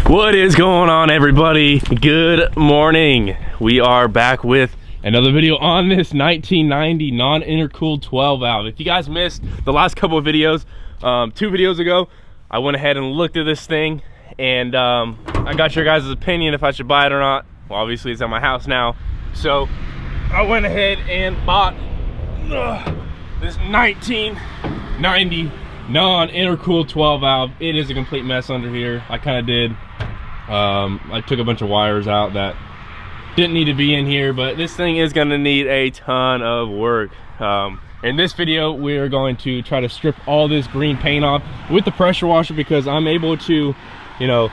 What is going on, everybody? Good morning. We are back with another video on this 1990 non-intercooled 12 valve. If you guys missed the last couple of videos, 2 videos ago, I went ahead and looked at this thing, and I got your guys' opinion if I should buy it or not. Well, obviously it's at my house now, so I went ahead and bought this 1990 non-intercooled 12 valve. It is a complete mess under here. I kind of did. I took a bunch of wires out that didn't need to be in here, but this thing is going to need a ton of work. In this video, we are going to try to strip all this green paint off with the pressure washer, because I'm able to, you know,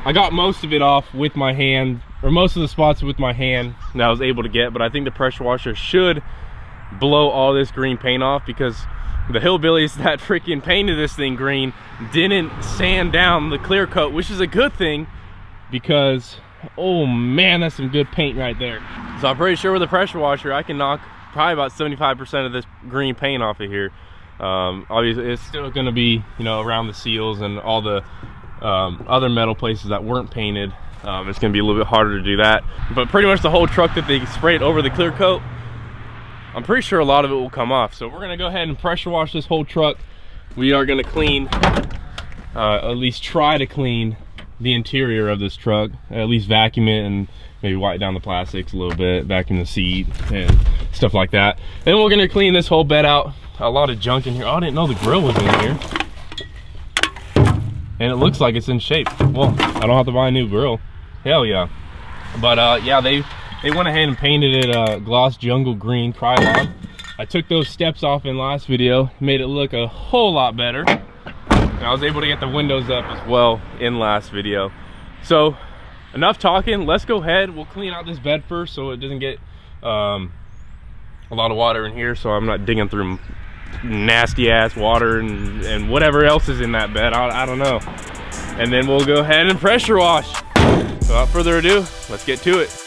I got most of it off with my hand, or most of the spots with my hand that I was able to get, but I think the pressure washer should blow all this green paint off, because the hillbillies that freaking painted this thing green didn't sand down the clear coat, which is a good thing, because oh man, that's some good paint right there. So I'm pretty sure with the pressure washer I can knock probably about 75% of this green paint off of here. Obviously it's still going to be, you know, around the seals and all the other metal places that weren't painted. It's going to be a little bit harder to do that, but pretty much the whole truck that they sprayed over the clear coat, I'm pretty sure a lot of it will come off. So we're gonna go ahead and pressure wash this whole truck. We are gonna clean, at least try to clean the interior of this truck, at least vacuum it and maybe wipe down the plastics a little bit, vacuum the seat and stuff like that. Then we're gonna clean this whole bed out. A lot of junk in here. Oh, I didn't know the grill was in here. And it looks like it's in shape. Well, I don't have to buy a new grill. Hell yeah. But yeah, they went ahead and painted it gloss jungle green Krylon. I took those steps off in last video, made it look a whole lot better. And I was able to get the windows up as well in last video. So enough talking, let's go ahead. We'll clean out this bed first so it doesn't get a lot of water in here, so I'm not digging through nasty ass water and whatever else is in that bed. I don't know. And then we'll go ahead and pressure wash. So without further ado, let's get to it.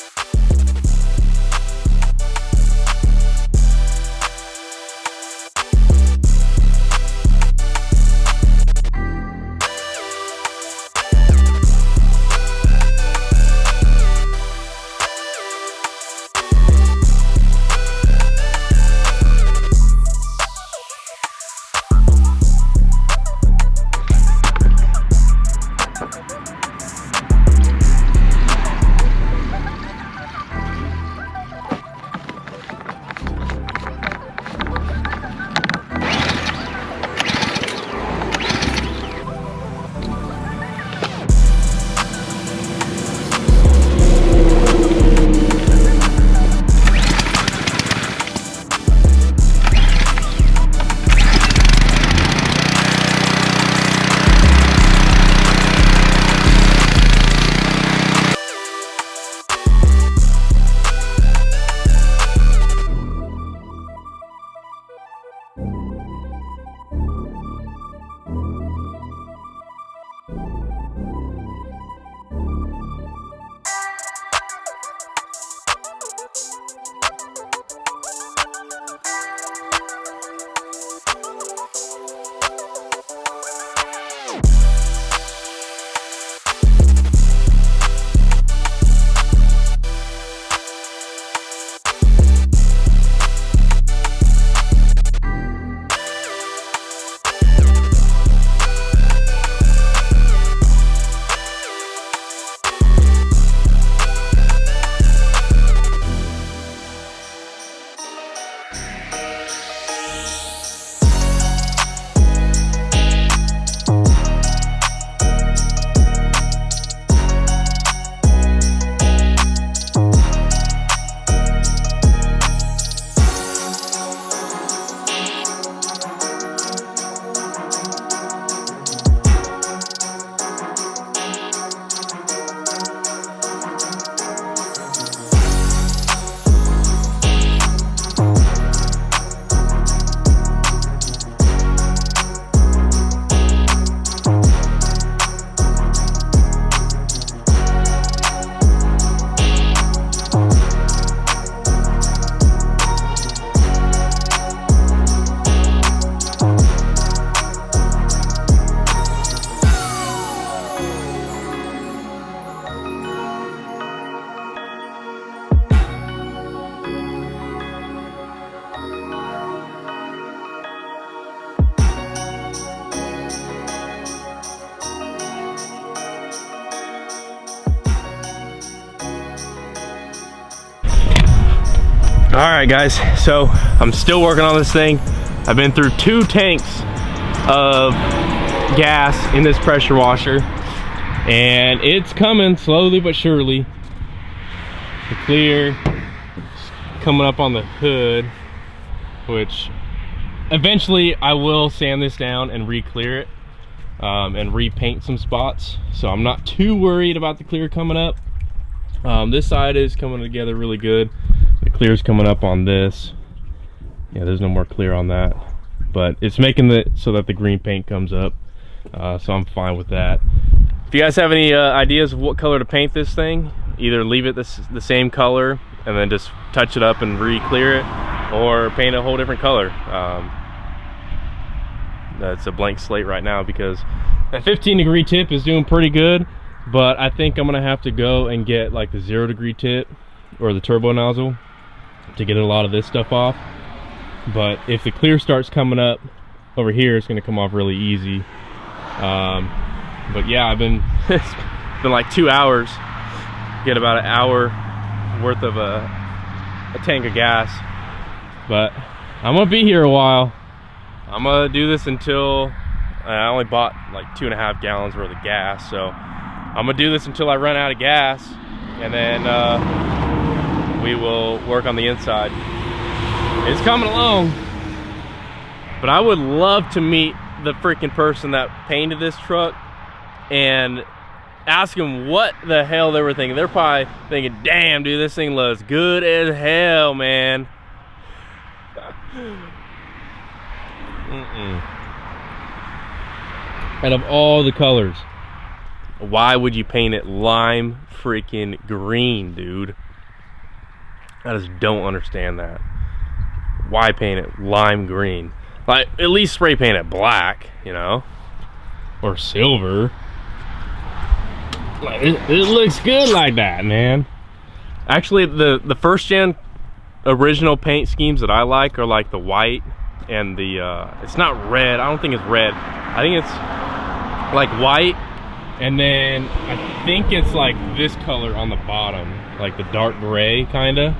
All right, guys, so I'm still working on this thing. I've been through 2 tanks of gas in this pressure washer, and it's coming slowly but surely. The clear coming up on the hood, which eventually I will sand this down and re-clear it and repaint some spots. So I'm not too worried about the clear coming up. This side is coming together really good. The clear's coming up on this. Yeah, there's no more clear on that, but it's making it so that the green paint comes up. So I'm fine with that. If you guys have any ideas of what color to paint this thing, either leave it the same color and then just touch it up and re-clear it, or paint a whole different color. That's a blank slate right now because that 15-degree tip is doing pretty good, but I think I'm gonna have to go and get like the 0-degree tip or the turbo nozzle to get a lot of this stuff off. But if the clear starts coming up over here, it's gonna come off really easy. But yeah, it's been like 2 hours, get about an hour worth of a tank of gas. But I'm gonna be here a while. I'm gonna do this until I only bought like 2.5 gallons worth of gas, so I'm gonna do this until I run out of gas, and then we will work on the inside. It's coming along, but I would love to meet the freaking person that painted this truck and ask them what the hell they were thinking. They're probably thinking, damn dude, this thing looks good as hell, man. Out of all the colors, why would you paint it lime freaking green, dude? I just don't understand that. Why paint it lime green? Like, at least spray paint it black, you know, or silver. Like, it looks good like that, man. Actually, the first gen original paint schemes that I like are like the white and the it's not red. I don't think it's red. I think it's like white, and then I think it's like this color on the bottom, like the dark gray kinda.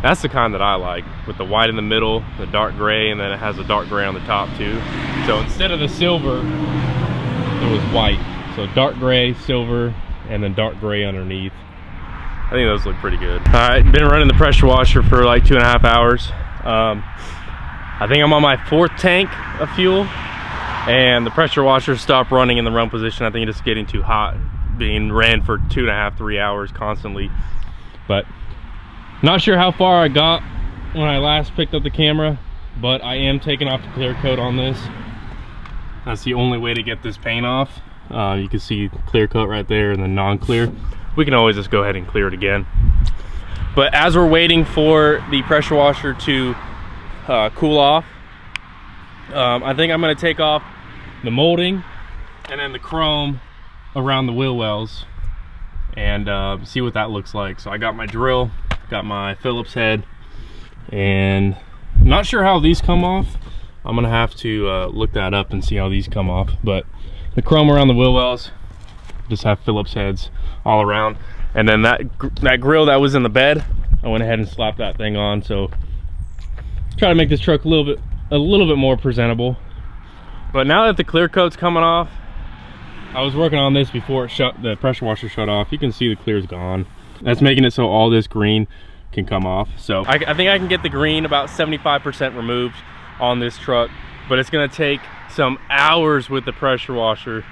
That's the kind that I like, with the white in the middle, the dark gray, and then it has a dark gray on the top too. So instead of the silver, it was white. So dark gray, silver, and then dark gray underneath. I think those look pretty good. All right, been running the pressure washer for like 2.5 hours. I think I'm on my 4th tank of fuel, and the pressure washer stopped running in the run position. I think it's getting too hot, being ran for 2.5, 3 hours constantly. But not sure how far I got when I last picked up the camera, but I am taking off the clear coat on this. That's the only way to get this paint off. You can see clear coat right there and then non-clear. We can always just go ahead and clear it again. But as we're waiting for the pressure washer to cool off, I think I'm gonna take off the molding and then the chrome around the wheel wells and see what that looks like. So I got my drill, got my Phillips head, and I'm not sure how these come off. I'm gonna have to look that up and see how these come off. But the chrome around the wheel wells just have Phillips heads all around, and then that grill that was in the bed, I went ahead and slapped that thing on. So try to make this truck a little bit more presentable. But now that the clear coat's coming off, I was working on this before the pressure washer shut off. You can see the clear's gone. That's making it so all this green can come off. So I think I can get the green about 75% removed on this truck, but it's gonna take some hours with the pressure washer.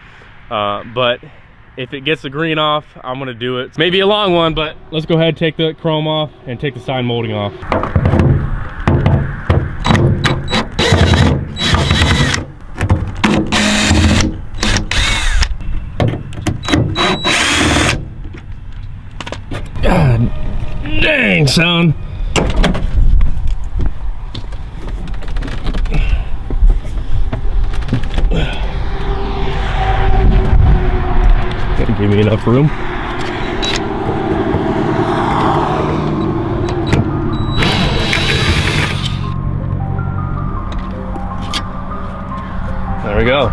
But if it gets the green off, I'm gonna do it. It's maybe a long one, but let's go ahead and take the chrome off and take the side molding off. God dang, son. Give me enough room. There we go.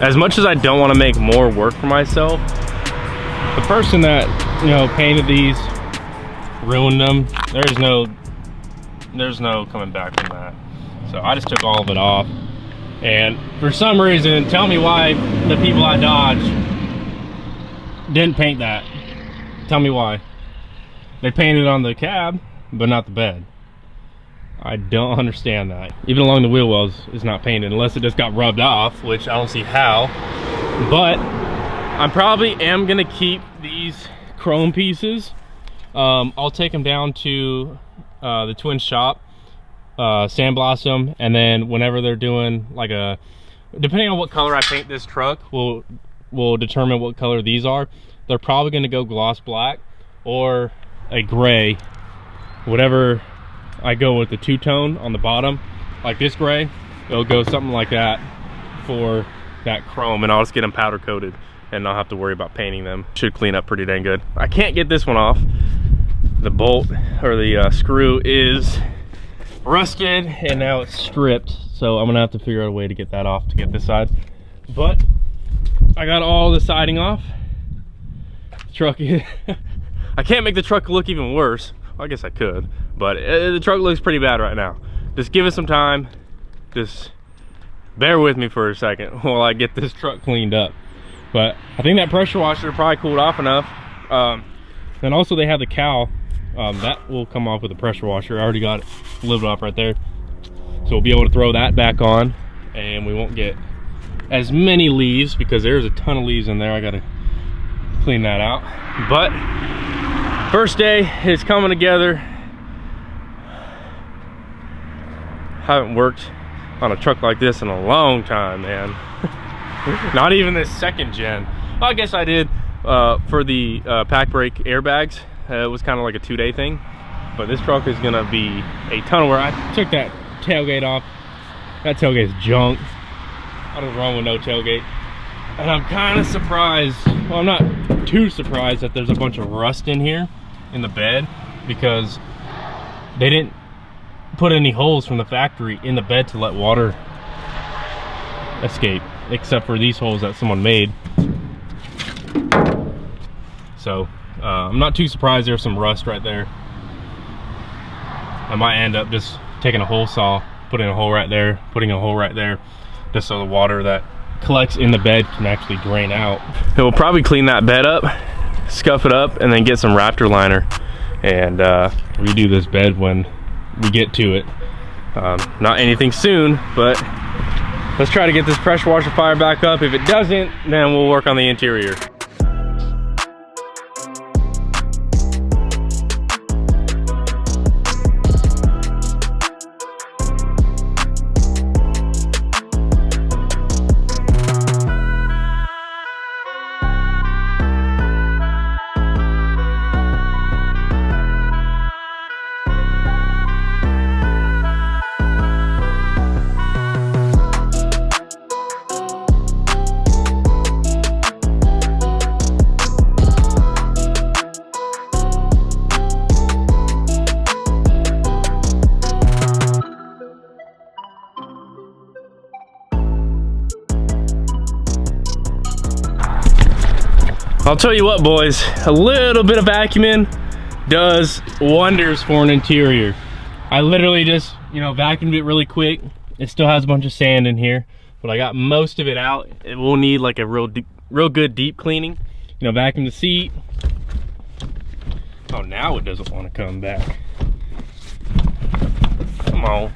as much as I don't want to make more work for myself, the person that, you know, painted these ruined them. There's no coming back from that. So I just took all of it off. And for some reason, tell me why the people at Dodge didn't paint that. Tell me why. They painted on the cab, but not the bed. I don't understand that. Even along the wheel wells, it's not painted unless it just got rubbed off, which I don't see how. But I probably am gonna keep these chrome pieces. I'll take them down to the twin shop, sandblast them, and then whenever they're doing like a, depending on what color I paint this truck, will determine what color these are. They're probably gonna go gloss black or a gray, whatever I go with the two-tone on the bottom, like this gray, it'll go something like that for that chrome, and I'll just get them powder coated and not have to worry about painting them. Should clean up pretty dang good. I can't get this one off. The bolt or the screw is rusted and now it's stripped, so I'm gonna have to figure out a way to get that off to get this side. But I got all the siding off. The truck is I can't make the truck look even worse. Well, I guess I could, but the truck looks pretty bad right now. Just give it some time. Just bear with me for a second while I get this truck cleaned up. But I think that pressure washer probably cooled off enough. Then also they have the cowl. That will come off with the pressure washer. I already got it lifted off right there. So we'll be able to throw that back on and we won't get as many leaves because there's a ton of leaves in there. I gotta clean that out. But first day is coming together. Haven't worked on a truck like this in a long time, man. Not even this second gen. Well, I guess I did for the Pac Brake airbags. It was kind of like a 2-day thing. But this truck is gonna be a ton of work. I took that tailgate off. That tailgate's junk. I don't run with no tailgate. And I'm kind of surprised. Well, I'm not too surprised that there's a bunch of rust in here in the bed, because they didn't put any holes from the factory in the bed to let water escape, except for these holes that someone made. So I'm not too surprised there's some rust right there. I might end up just taking a hole saw, putting a hole right there, putting a hole right there, just so the water that collects in the bed can actually drain out. And we'll probably clean that bed up, scuff it up, and then get some Raptor liner and redo this bed when we get to it. Not anything soon, but let's try to get this pressure washer fired back up. If it doesn't, then we'll work on the interior. I'll tell you what, boys, a little bit of vacuuming does wonders for an interior. I literally just, you know, vacuumed it really quick. It still has a bunch of sand in here, but I got most of it out. It will need like a real good deep cleaning. You know, vacuum the seat. Oh, now it doesn't want to come back. Come on.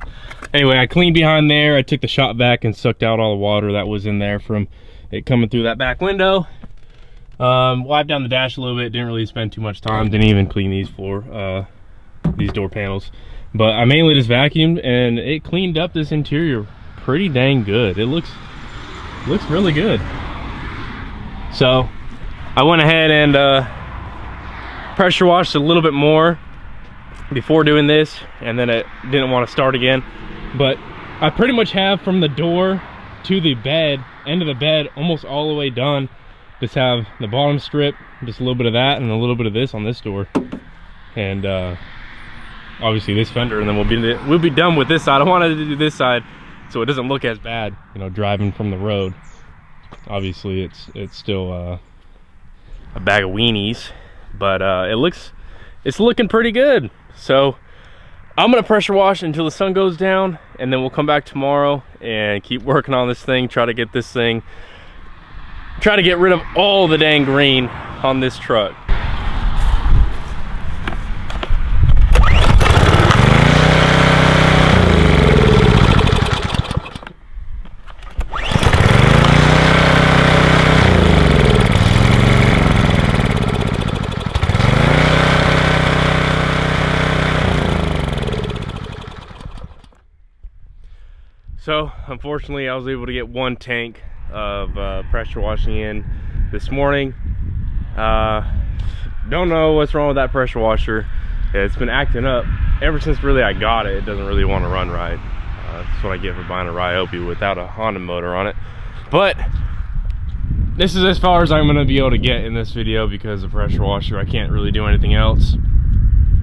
Anyway, I cleaned behind there. I took the shop vac and sucked out all the water that was in there from it coming through that back window. Wiped down the dash a little bit, didn't really spend too much time, didn't even clean these these door panels, but I mainly just vacuumed and it cleaned up this interior pretty dang good. It looks really good. So I went ahead and pressure washed a little bit more before doing this, and then it didn't want to start again. But I pretty much have from the door to the bed, end of the bed, almost all the way done. Just have the bottom strip, just a little bit of that and a little bit of this on this door, and obviously this fender, and then we'll be done with this side. I wanted to do this side so it doesn't look as bad, you know, driving from the road. Obviously it's still a bag of weenies, but it's looking pretty good. So I'm gonna pressure wash until the sun goes down, and then we'll come back tomorrow and keep working on this thing, try to get rid of all the dang green on this truck. So unfortunately I was able to get one tank of pressure washing in this morning. Don't know what's wrong with that pressure washer. It's been acting up ever since really I got it. It doesn't really want to run right. That's what I get for buying a Ryobi without a Honda motor on it. But this is as far as I'm going to be able to get in this video because of pressure washer. I can't really do anything else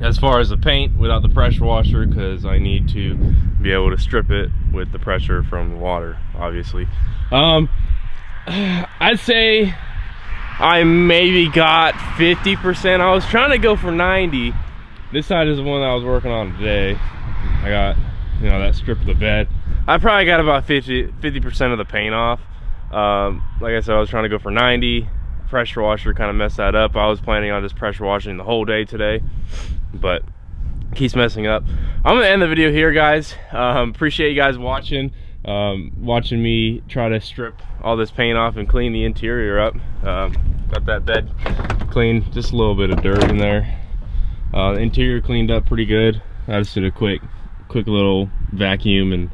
as far as the paint without the pressure washer, because I need to be able to strip it with the pressure from the water, obviously. I'd say I maybe got 50%. I was trying to go for 90. This side is the one that I was working on today. I got, you know, that strip of the bed. I probably got about 50% of the paint off. Like I said, I was trying to go for 90. Pressure washer kind of messed that up. I was planning on just pressure washing the whole day today, but keeps messing up. I'm gonna end the video here, guys. Appreciate you guys watching me try to strip all this paint off and clean the interior up. Got that bed clean, just a little bit of dirt in there. The interior cleaned up pretty good. I just did a quick little vacuum, and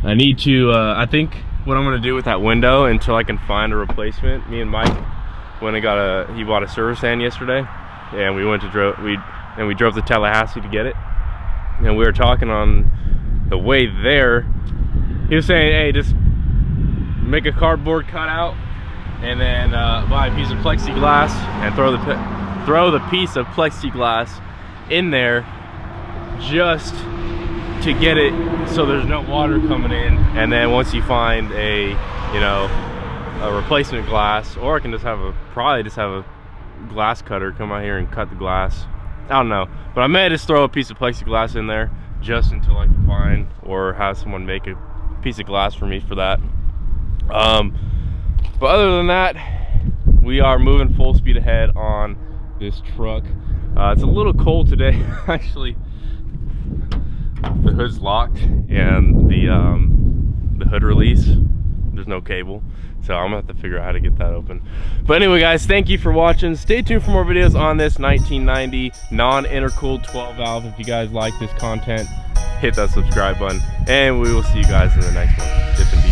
I need to I think what I'm gonna do with that window until I can find a replacement. Me and Mike he bought a service van yesterday, and we drove to Tallahassee to get it. And we were talking on the way there. He was saying, hey, just make a cardboard cutout and then buy a piece of plexiglass and throw the piece of plexiglass in there just to get it so there's no water coming in. And then once you find a replacement glass, or I can just probably just have a glass cutter come out here and cut the glass. I don't know, but I may just throw a piece of plexiglass in there just until I can find or have someone make a piece of glass for me for that. But other than that, we are moving full speed ahead on this truck. It's a little cold today. Actually, the hood's locked and the hood release, there's no cable, so I'm gonna have to figure out how to get that open. But anyway, guys, thank you for watching. Stay tuned for more videos on this 1990 non-intercooled 12 valve. If you guys like this content, hit that subscribe button, and we will see you guys in the next one. Dippin.